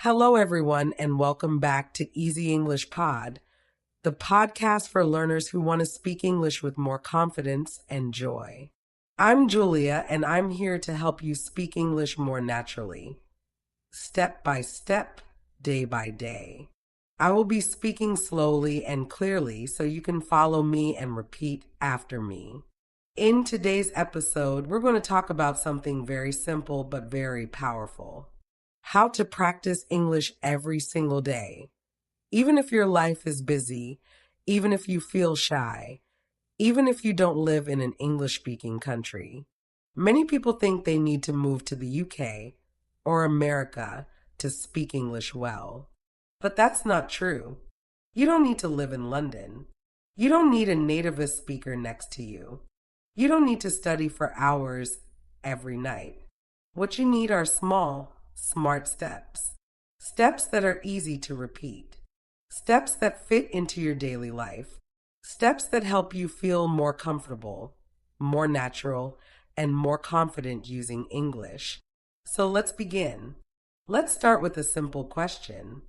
Hello, everyone, and welcome back to Easy English Pod, the podcast for learners who want to speak English with more confidence and joy. I'm Julia, and I'm here to help you speak English more naturally, step by step, day by day. I will be speaking slowly and clearly so you can follow me and repeat after me. In today's episode, we're going to talk about something very simple but very powerful. How to practice English every single day. Even if your life is busy, even if you feel shy, even if you don't live in an English-speaking country. Many people think they need to move to the UK or America to speak English well. But that's not true. You don't need to live in London. You don't need a nativist speaker next to you. You don't need to study for hours every night. What you need are small, smart steps. Steps that are easy to repeat. Steps that fit into your daily life. Steps that help you feel more comfortable, more natural, and more confident using English. So let's begin. Let's start with a simple question.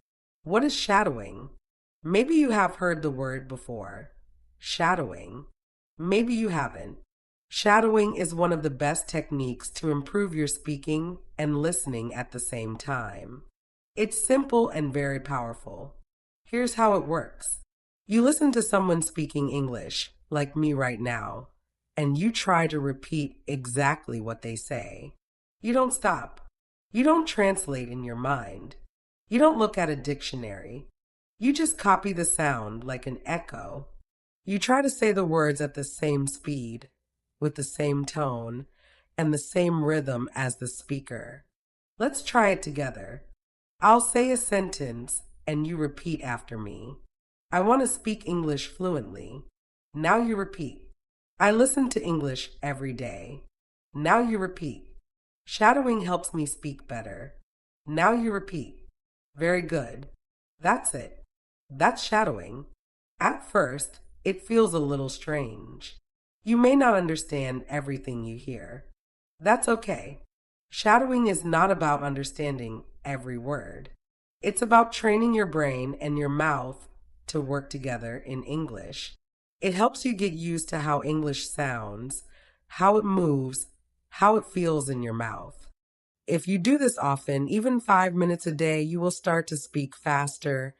What is shadowing? Maybe you have heard the word before. Shadowing. Maybe you haven't. Shadowing is one of the best techniques to improve your speaking and listening at the same time. It's simple and very powerful. Here's how it works. You listen to someone speaking English, like me right now, and you try to repeat exactly what they say. You don't stop. You don't translate in your mind. You don't look at a dictionary. You just copy the sound like an echo. You try to say the words at the same speed, with the same tone, and the same rhythm as the speaker. Let's try it together. I'll say a sentence and you repeat after me. I want to speak English fluently. Now you repeat. I listen to English every day. Now you repeat. Shadowing helps me speak better. Now you repeat. Very good. That's it. That's shadowing. At first, it feels a little strange. You may not understand everything you hear. That's okay. Shadowing is not about understanding every word. It's about training your brain and your mouth to work together in English. It helps you get used to how English sounds, how it moves, how it feels in your mouth. If you do this often, even 5 minutes a day, you will start to speak faster,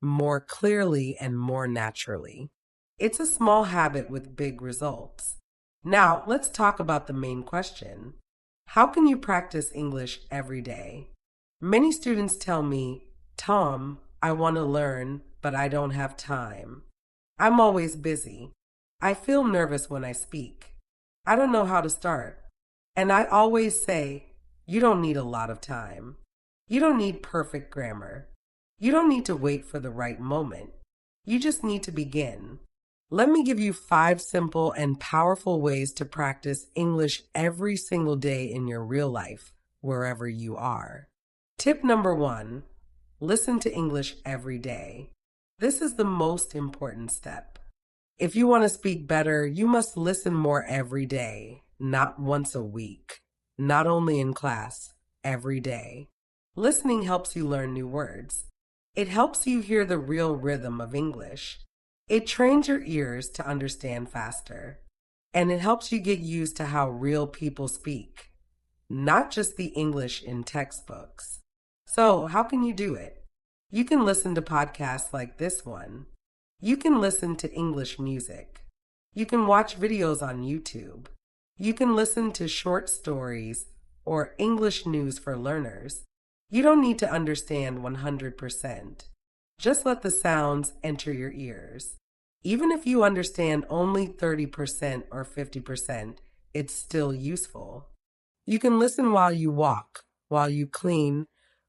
more clearly, and more naturally. It's a small habit with big results. Now, let's talk about the main question. How can you practice English every day? Many students tell me, Tom, I want to learn, but I don't have time. I'm always busy. I feel nervous when I speak. I don't know how to start. And I always say, you don't need a lot of time. You don't need perfect grammar. You don't need to wait for the right moment. You just need to begin. Let me give you 5 simple and powerful ways to practice English every single day in your real life, wherever you are. Tip number 1, listen to English every day. This is the most important step. If you want to speak better, you must listen more every day, not once a week, not only in class, every day. Listening helps you learn new words. It helps you hear the real rhythm of English. It trains your ears to understand faster, and it helps you get used to how real people speak, not just the English in textbooks. So, how can you do it? You can listen to podcasts like this one. You can listen to English music. You can watch videos on YouTube. You can listen to short stories or English news for learners. You don't need to understand 100%. Just let the sounds enter your ears. Even if you understand only 30% or 50%, it's still useful. You can listen while you walk, while you clean,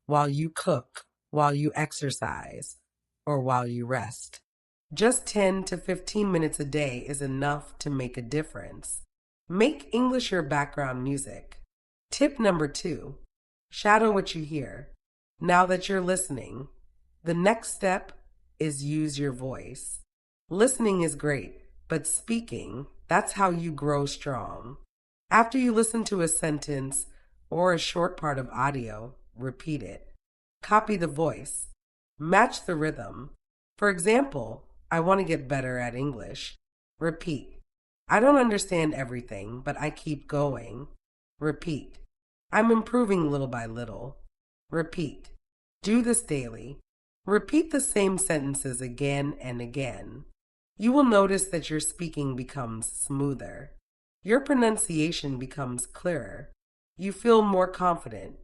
while you cook, while you exercise, or while you rest. Just 10 to 15 minutes a day is enough to make a difference. Make English your background music. Tip number 2, shadow what you hear. Now that you're listening, the next step is use your voice. Listening is great, but speaking, that's how you grow strong. After you listen to a sentence or a short part of audio, repeat it. Copy the voice. Match the rhythm. For example, I want to get better at English. Repeat. I don't understand everything, but I keep going. Repeat. I'm improving little by little. Repeat. Do this daily. Repeat the same sentences again and again. You will notice that your speaking becomes smoother. Your pronunciation becomes clearer. You feel more confident.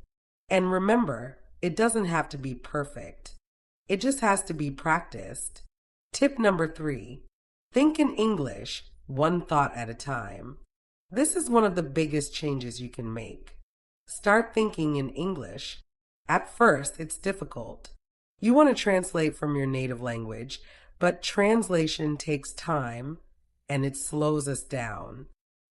And remember, it doesn't have to be perfect. It just has to be practiced. Tip number 3. Think in English, one thought at a time. This is one of the biggest changes you can make. Start thinking in English. At first, it's difficult. You want to translate from your native language, but translation takes time and it slows us down.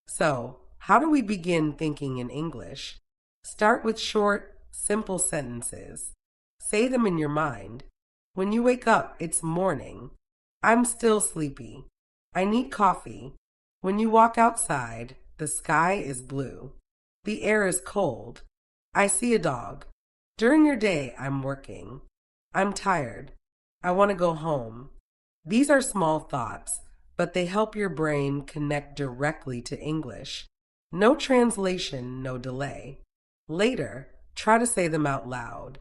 So, how do we begin thinking in English? Start with short, simple sentences. Say them in your mind. When you wake up, it's morning. I'm still sleepy. I need coffee. When you walk outside, the sky is blue. The air is cold. I see a dog. During your day, I'm working. I'm tired. I want to go home. These are small thoughts, but they help your brain connect directly to English. No translation, no delay. Later, try to say them out loud.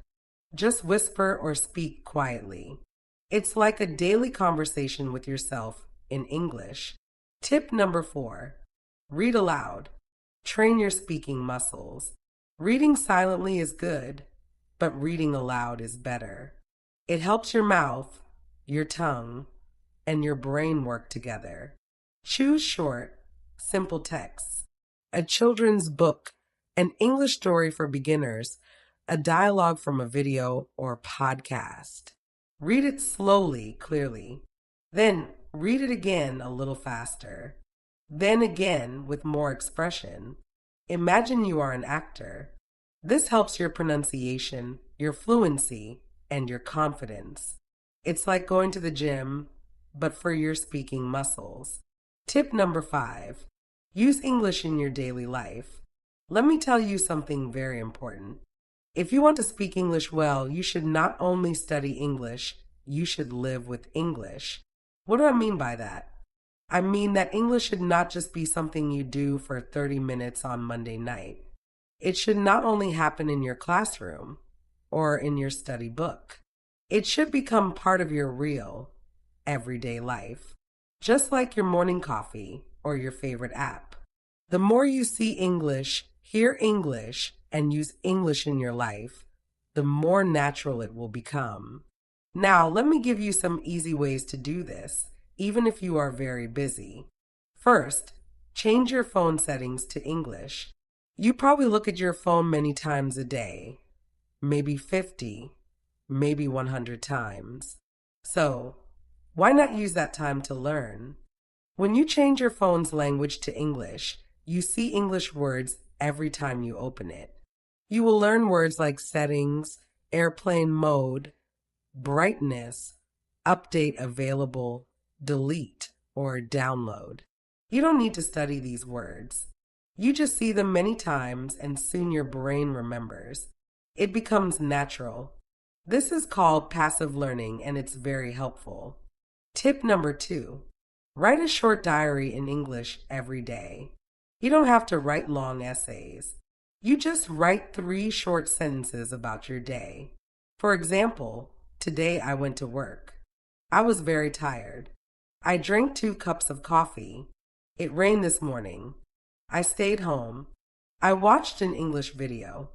Just whisper or speak quietly. It's like a daily conversation with yourself in English. Tip number 4. Read aloud. Train your speaking muscles. Reading silently is good, but reading aloud is better. It helps your mouth, your tongue, and your brain work together. Choose short, simple texts. A children's book, an English story for beginners, a dialogue from a video or podcast. Read it slowly, clearly. Then read it again a little faster. Then again with more expression. Imagine you are an actor. This helps your pronunciation, your fluency, and your confidence. It's like going to the gym, but for your speaking muscles. Tip number 5. Use English in your daily life. Let me tell you something very important. If you want to speak English well, you should not only study English, you should live with English. What do I mean by that? I mean that English should not just be something you do for 30 minutes on Monday night. It should not only happen in your classroom or in your study book. It should become part of your real, everyday life, just like your morning coffee or your favorite app. The more you see English, hear English, and use English in your life, the more natural it will become. Now, let me give you some easy ways to do this, even if you are very busy. First, change your phone settings to English. You probably look at your phone many times a day, maybe 50, maybe 100 times. So, why not use that time to learn? When you change your phone's language to English, you see English words every time you open it. You will learn words like settings, airplane mode, brightness, update available, delete, or download. You don't need to study these words. You just see them many times and soon your brain remembers. It becomes natural. This is called passive learning and it's very helpful. Tip number 2. Write a short diary in English every day. You don't have to write long essays. You just write 3 short sentences about your day. For example, today I went to work. I was very tired. I drank 2 cups of coffee. It rained this morning. I stayed home. I watched an English video.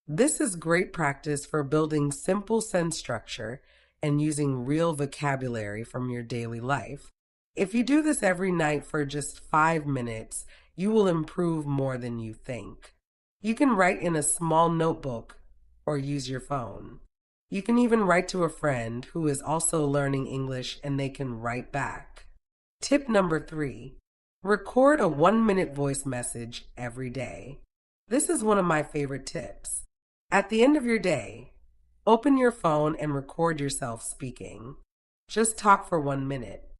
This is great practice for building simple sentence structure and using real vocabulary from your daily life. If you do this every night for just 5 minutes, you will improve more than you think. You can write in a small notebook or use your phone. You can even write to a friend who is also learning English and they can write back. Tip number 3. Record a 1-minute voice message every day. This is one of my favorite tips. At the end of your day, open your phone and record yourself speaking. Just talk for 1 minute.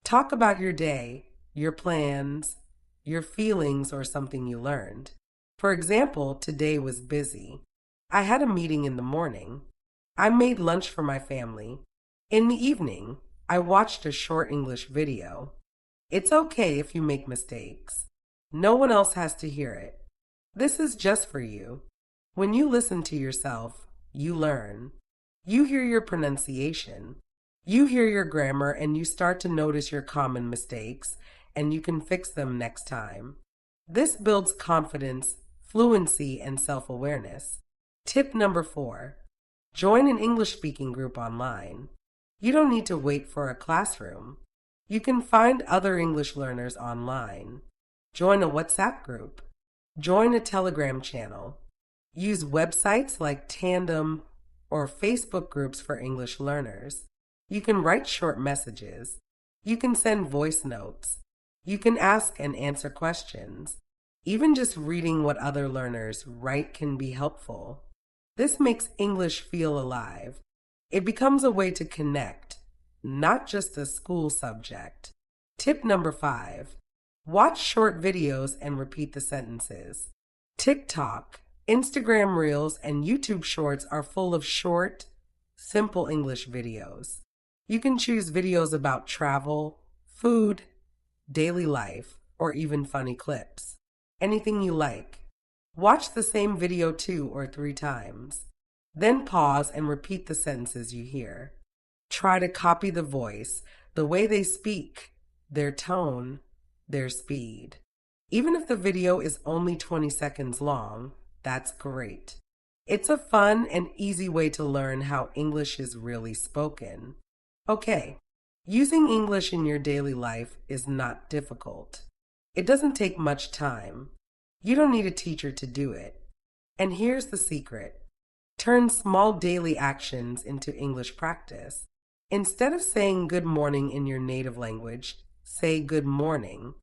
Talk about your day, your plans, your feelings, or something you learned. For example, today was busy. I had a meeting in the morning. I made lunch for my family. In the evening, I watched a short English video. It's okay if you make mistakes. No one else has to hear it. This is just for you. When you listen to yourself, you learn. You hear your pronunciation. You hear your grammar and you start to notice your common mistakes and you can fix them next time. This builds confidence, fluency, and self-awareness. Tip number 4. Join an English-speaking group online. You don't need to wait for a classroom. You can find other English learners online. Join a WhatsApp group. Join a Telegram channel. Use websites like Tandem or Facebook groups for English learners. You can write short messages. You can send voice notes. You can ask and answer questions. Even just reading what other learners write can be helpful. This makes English feel alive. It becomes a way to connect, not just a school subject. Tip number 5. Watch short videos and repeat the sentences. TikTok, Instagram Reels, and YouTube Shorts are full of short, simple English videos. You can choose videos about travel, food, daily life, or even funny clips. Anything you like. Watch the same video 2 or 3 times. Then pause and repeat the sentences you hear. Try to copy the voice, the way they speak, their tone, their speed. Even if the video is only 20 seconds long, that's great. It's a fun and easy way to learn how English is really spoken. Okay, using English in your daily life is not difficult. It doesn't take much time. You don't need a teacher to do it. And here's the secret. Turn small daily actions into English practice. Instead of saying good morning in your native language, say good morning.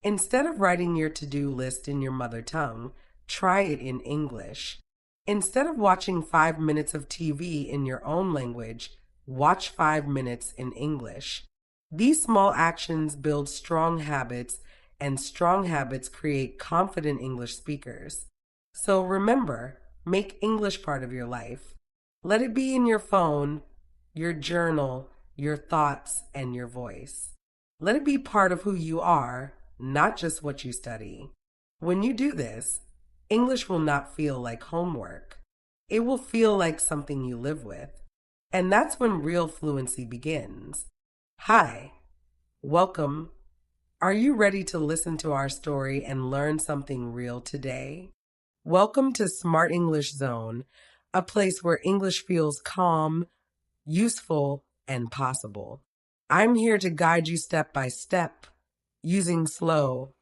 Instead of writing your to-do list in your mother tongue, try it in English. Instead of watching 5 minutes of TV in your own language, watch 5 minutes in English. These small actions build strong habits, and strong habits create confident English speakers. So remember, make English part of your life. Let it be in your phone, your journal, your thoughts, and your voice. Let it be part of who you are, not just what you study. When you do this, English will not feel like homework. It will feel like something you live with. And that's when real fluency begins. Hi, welcome. Are you ready to listen to our story and learn something real today? Welcome to Smart English Zone, a place where English feels calm, useful, and possible. I'm here to guide you step by step, using slow,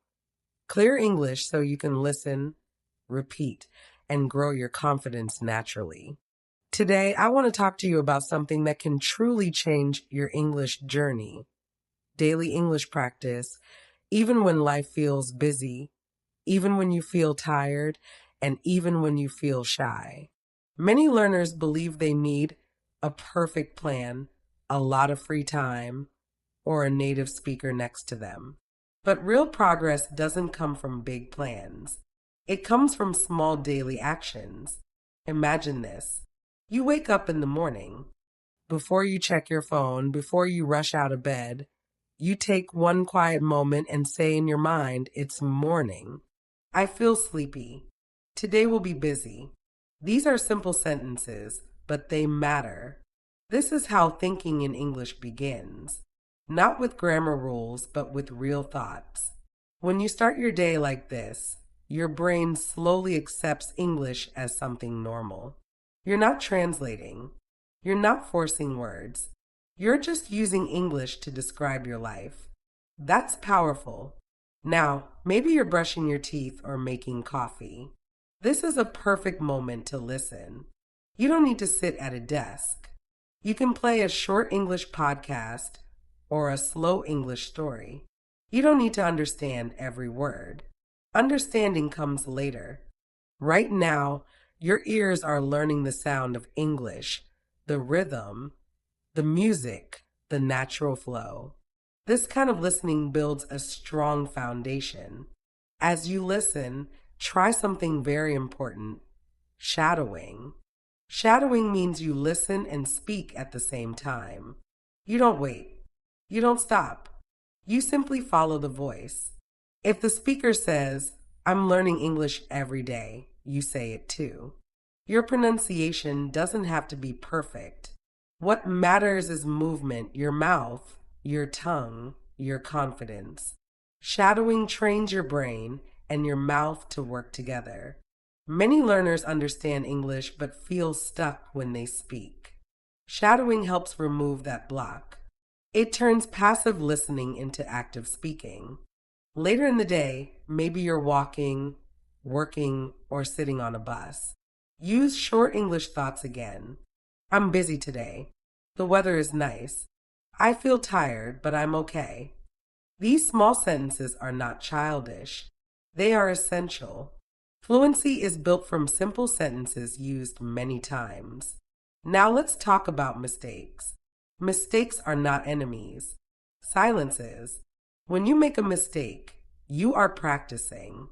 clear English so you can listen, repeat, and grow your confidence naturally. Today, I want to talk to you about something that can truly change your English journey. Daily English practice, even when life feels busy, even when you feel tired, and even when you feel shy. Many learners believe they need a perfect plan, a lot of free time, or a native speaker next to them. But real progress doesn't come from big plans. It comes from small daily actions. Imagine this. You wake up in the morning. Before you check your phone, before you rush out of bed, you take one quiet moment and say in your mind, it's morning. I feel sleepy. Today will be busy. These are simple sentences, but they matter. This is how thinking in English begins. Not with grammar rules, but with real thoughts. When you start your day like this, your brain slowly accepts English as something normal. You're not translating. You're not forcing words. You're just using English to describe your life. That's powerful. Now, maybe you're brushing your teeth or making coffee. This is a perfect moment to listen. You don't need to sit at a desk. You can play a short English podcast or a slow English story. You don't need to understand every word. Understanding comes later. Right now, your ears are learning the sound of English, the rhythm, the music, the natural flow. This kind of listening builds a strong foundation. As you listen, try something very important, shadowing. Shadowing means you listen and speak at the same time. You don't wait. You don't stop. You simply follow the voice. If the speaker says, "I'm learning English every day," you say it too. Your pronunciation doesn't have to be perfect. What matters is movement, your mouth, your tongue, your confidence. Shadowing trains your brain and your mouth to work together. Many learners understand English but feel stuck when they speak. Shadowing helps remove that block. It turns passive listening into active speaking. Later in the day, maybe you're walking, working, or sitting on a bus. Use short English thoughts again. "I'm busy today. The weather is nice. I feel tired, but I'm okay." These small sentences are not childish. They are essential. Fluency is built from simple sentences used many times. Now let's talk about mistakes. Mistakes are not enemies. Silence is. When you make a mistake, you are practicing.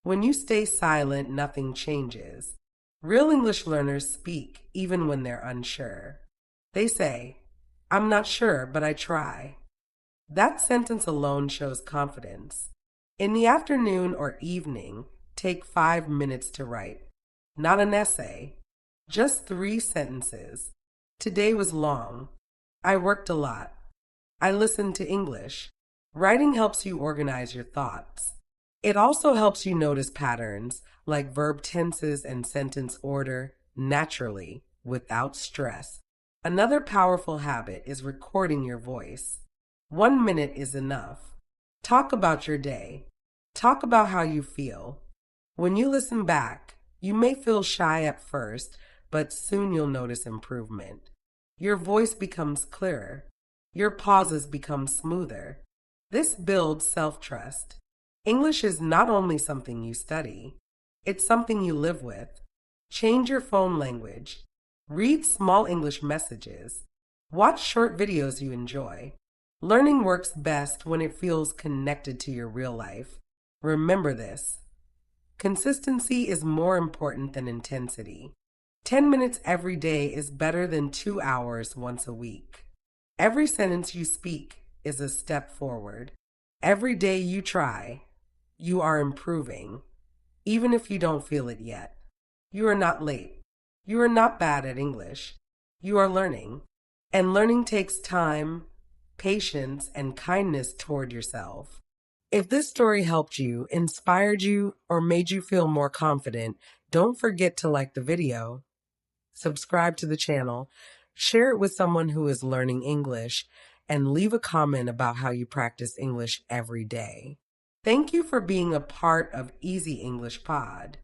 When you stay silent, nothing changes. Real English learners speak even when they're unsure. They say, "I'm not sure, but I try." That sentence alone shows confidence. In the afternoon or evening, take 5 minutes to write. Not an essay, just 3 sentences. "Today was long. I worked a lot. I listened to English." Writing helps you organize your thoughts. It also helps you notice patterns like verb tenses and sentence order naturally, without stress. Another powerful habit is recording your voice. 1 minute is enough. Talk about your day. Talk about how you feel. When you listen back, you may feel shy at first, but soon you'll notice improvement. Your voice becomes clearer. Your pauses become smoother. This builds self-trust. English is not only something you study, it's something you live with. Change your phone language. Read small English messages. Watch short videos you enjoy. Learning works best when it feels connected to your real life. Remember this. Consistency is more important than intensity. 10 minutes every day is better than 2 hours once a week. Every sentence you speak is a step forward. Every day you try, you are improving, even if you don't feel it yet. You are not late. You are not bad at English. You are learning. And learning takes time, patience, and kindness toward yourself. If this story helped you, inspired you, or made you feel more confident, don't forget to like the video, subscribe to the channel, share it with someone who is learning English, and leave a comment about how you practice English every day. Thank you for being a part of Easy English Pod.